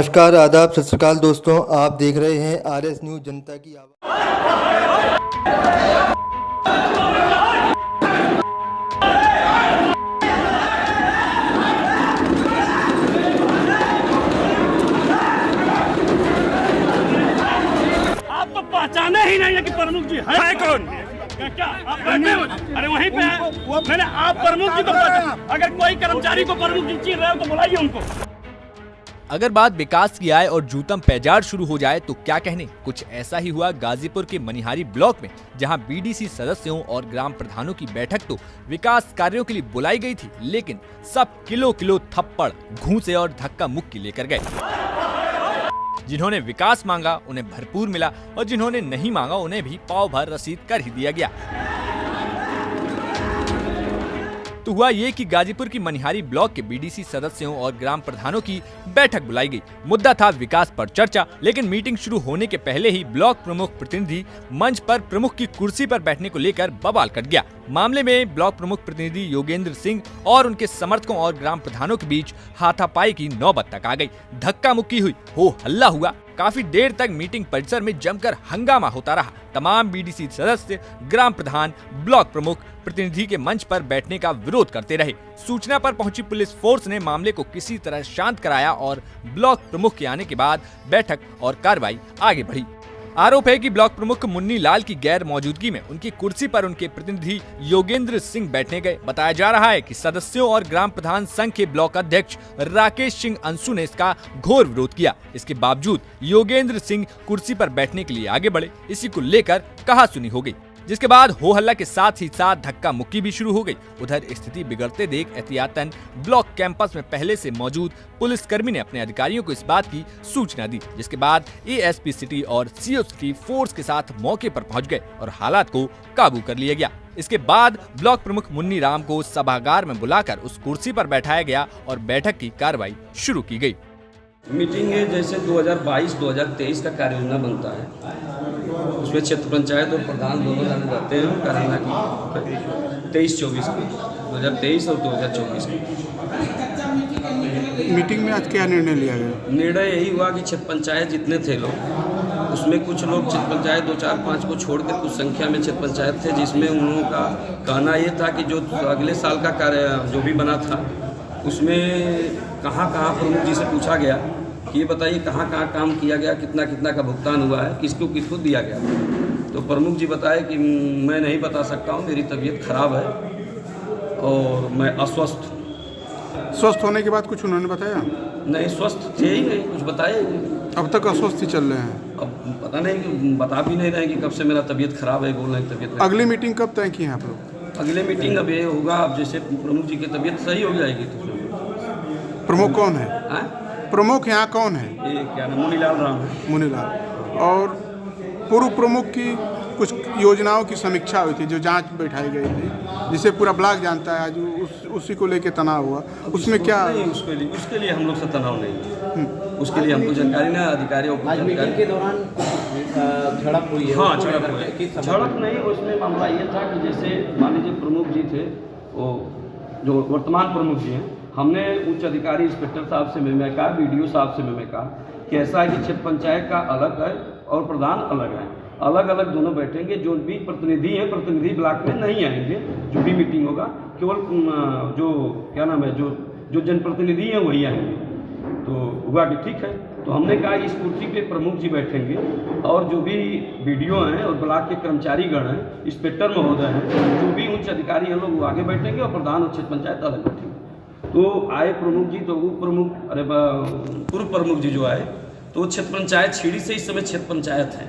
नमस्कार, आदाब, सत श्री अकाल दोस्तों। आप देख रहे हैं आरएस न्यूज़ जनता की आवाज़। आप तो पहचाने ही नहीं है कि प्रमुख जी है कौन? क्या आप बैठे हो? अरे वहीं पे है। मैंने आप प्रमुख जी को अगर कोई कर्मचारी को प्रमुख जी चीर रहे हो तो बुलाइए उनको। अगर बात विकास की आए और जूतम पैजाड़ शुरू हो जाए तो क्या कहने। कुछ ऐसा ही हुआ गाजीपुर के मनिहारी ब्लॉक में, जहां बीडीसी सदस्यों और ग्राम प्रधानों की बैठक तो विकास कार्यों के लिए बुलाई गई थी, लेकिन सब किलो किलो थप्पड़, घूंसे और धक्का मुक्की लेकर गए। जिन्होंने विकास मांगा उन्हें भरपूर मिला और जिन्होंने नहीं मांगा उन्हें भी पाव भर रसीद कर ही दिया गया। तो हुआ ये कि गाजीपुर की मनिहारी ब्लॉक के बीडीसी सदस्यों और ग्राम प्रधानों की बैठक बुलाई गई। मुद्दा था विकास पर चर्चा, लेकिन मीटिंग शुरू होने के पहले ही ब्लॉक प्रमुख प्रतिनिधि मंच पर प्रमुख की कुर्सी पर बैठने को लेकर बवाल कट गया। मामले में ब्लॉक प्रमुख प्रतिनिधि योगेंद्र सिंह और उनके समर्थकों और ग्राम प्रधानों के बीच हाथापाई की नौबत तक आ गई। धक्का मुक्की हुई, हो हल्ला हुआ। काफी देर तक मीटिंग परिसर में जमकर हंगामा होता रहा। तमाम बीडीसी सदस्य, ग्राम प्रधान, ब्लॉक प्रमुख प्रतिनिधि के मंच पर बैठने का विरोध करते रहे। सूचना पर पहुंची पुलिस फोर्स ने मामले को किसी तरह शांत कराया और ब्लॉक प्रमुख के आने के बाद बैठक और कार्रवाई आगे बढ़ी। आरोप है कि ब्लॉक प्रमुख मुन्नी लाल की गैर मौजूदगी में उनकी कुर्सी पर उनके प्रतिनिधि योगेंद्र सिंह बैठने गए। बताया जा रहा है कि सदस्यों और ग्राम प्रधान संघ के ब्लॉक अध्यक्ष राकेश सिंह अंशु ने इसका घोर विरोध किया। इसके बावजूद योगेंद्र सिंह कुर्सी पर बैठने के लिए आगे बढ़े। इसी को लेकर कहासुनी हो गई, जिसके बाद हो हल्ला के साथ ही साथ धक्का मुक्की भी शुरू हो गई। उधर स्थिति बिगड़ते देख एहतियातन ब्लॉक कैंपस में पहले से मौजूद पुलिसकर्मी ने अपने अधिकारियों को इस बात की सूचना दी, जिसके बाद एएसपी सिटी और सीओ सिटी फोर्स के साथ मौके पर पहुंच गए और हालात को काबू कर लिया गया। इसके बाद ब्लॉक प्रमुख मुन्नी राम को सभागार में बुलाकर उस कुर्सी पर बैठाया गया और बैठक की कार्रवाई शुरू की गई। मीटिंग है जैसे 2022-2023 का कार्य योजना बनता है, उसमें क्षेत्र पंचायत और प्रधान दोनों जाने जाते हैं कराना की 23-24 की 2023 और 2024 की। मीटिंग में आज क्या निर्णय लिया गया? निर्णय यही हुआ कि क्षेत्र पंचायत जितने थे लोग, उसमें कुछ लोग क्षेत्र पंचायत 2, 4, 5 को छोड़कर कुछ संख्या में क्षेत्र पंचायत थे, जिसमें उन लोगों का कहना ये था कि जो अगले साल का कार्य जो भी बना था उसमें कहाँ प्रमुख जी से पूछा गया कि ये बताइए कहाँ काम किया गया, कितना कितना का भुगतान हुआ है, किसको किसको दिया गया। तो प्रमुख जी बताए कि मैं नहीं बता सकता हूँ, मेरी तबीयत खराब है और मैं अस्वस्थ हूँ। स्वस्थ होने के बाद कुछ उन्होंने बताया? नहीं, स्वस्थ थे ही नहीं, कुछ बताए। अब तक अस्वस्थ ही चल रहे हैं? अब पता नहीं, बता भी नहीं रहे कि कब से मेरा तबीयत खराब है, बोल रहे हैं तबीयत। अगली मीटिंग कब तय की है आप लोग? अगले मीटिंग अब ये होगा, अब जैसे प्रमुख जी की तबीयत सही हो जाएगी तो। प्रमुख कौन है? प्रमुख यहाँ कौन है? ये क्या नाम, मुनीलाल राम है। मुनीलाल। और पूर्व प्रमुख की कुछ योजनाओं की समीक्षा हुई थी, जो जांच बैठाई गई थी, जिसे पूरा ब्लॉक जानता है, आज उसी को लेके तनाव हुआ। उसमें क्या? नहीं, उसके लिए हम लोग से तनाव नहीं है। उसके लिए हमको जानकारी ना, अधिकारियों को जानकारी के दौरान झड़प हुई है। हाँ, झड़प नहीं, उसमें मामला ये था कि जैसे मान लीजिए प्रमुख जी थे, वो जो वर्तमान प्रमुख जी हैं, हमने उच्च अधिकारी इंस्पेक्टर साहब से मिलने कहा, बीडीओ साहब से मिलने कहा कि ऐसा है कि क्षेत्र पंचायत का अलग है और प्रधान अलग है, अलग अलग दोनों बैठेंगे। जो भी प्रतिनिधि हैं, प्रतिनिधि ब्लॉक में नहीं आएंगे, जो भी मीटिंग होगा केवल जो क्या नाम है, जो जनप्रतिनिधि हैं वही आएंगे। तो हुआ कि ठीक है, तो हमने कहा इस कुर्सी पे प्रमुख जी बैठेंगे और जो भी बीडीओ हैं और ब्लॉक के कर्मचारीगण हैं, इंस्पेक्टर महोदय हैं, जो भी उच्च अधिकारी हैं लोग वो आगे बैठेंगे और प्रधान और क्षेत्र पंचायत अलग बैठेंगे। तो आए प्रमुख जी, तो उप प्रमुख पूर्व प्रमुख जी जो आए तो क्षेत्र पंचायत छीड़ी से इस समय क्षेत्र पंचायत है।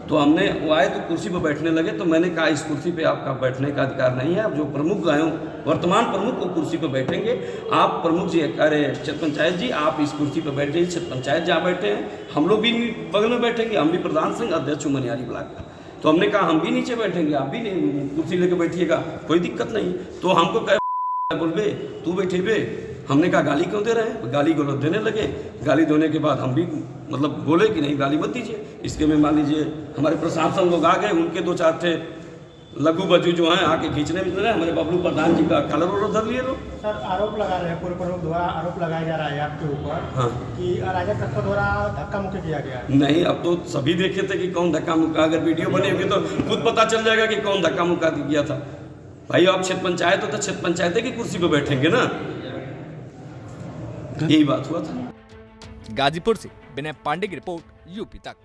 तो हमने वो आए तो कुर्सी पर बैठने लगे, तो मैंने कहा इस कुर्सी पे आपका बैठने का अधिकार नहीं है। अब जो प्रमुख आए वर्तमान प्रमुख वो कुर्सी पर बैठेंगे। आप प्रमुख जी, अरे क्षेत्र पंचायत जी, आप इस कुर्सी पर बैठ जाइए। क्षेत्र पंचायत जहाँ बैठे हैं हम लोग भी बगल में बैठेंगे, हम भी प्रधान संघ अध्यक्ष मनिहारी ब्लॉक का। तो हमने कहा हम भी नीचे बैठेंगे, आप भी कुर्सी लेकर बैठिएगा, कोई दिक्कत नहीं। तो हमको कह बोल बे तू बैठे बे, हमने कहा गाली क्यों दे रहे हैं, गाली गलौज देने लगे। गाली देने के बाद हम भी मतलब बोले कि नहीं गाली मत दीजिए। इसके में मान लीजिए हमारे प्रशासन लोग आ गए, उनके 2-4 थे लघु बजू जो हैं आके खींचने में रहे, हमारे बबलू प्रधान जी का कलर और धर लिए लोग। सर आरोप लगा रहे हैं, पूर्व प्रमुख द्वारा आरोप लगाया जा रहा है आपके ऊपर। हाँ। कि अराजक तत्व द्वारा धक्का मुक्की किया गया है। नहीं, अब तो सभी देखे थे कि कौन धक्का मुक्का, अगर वीडियो बनी होगी तो खुद पता चल जाएगा कि कौन धक्का मुक्का किया था। भाई आप क्षेत्र पंचायत हो तो क्षेत्र पंचायत की कुर्सी पे बैठेंगे ना, यही बात हुआ था। गाजीपुर से विनय पांडे की रिपोर्ट, यूपी तक।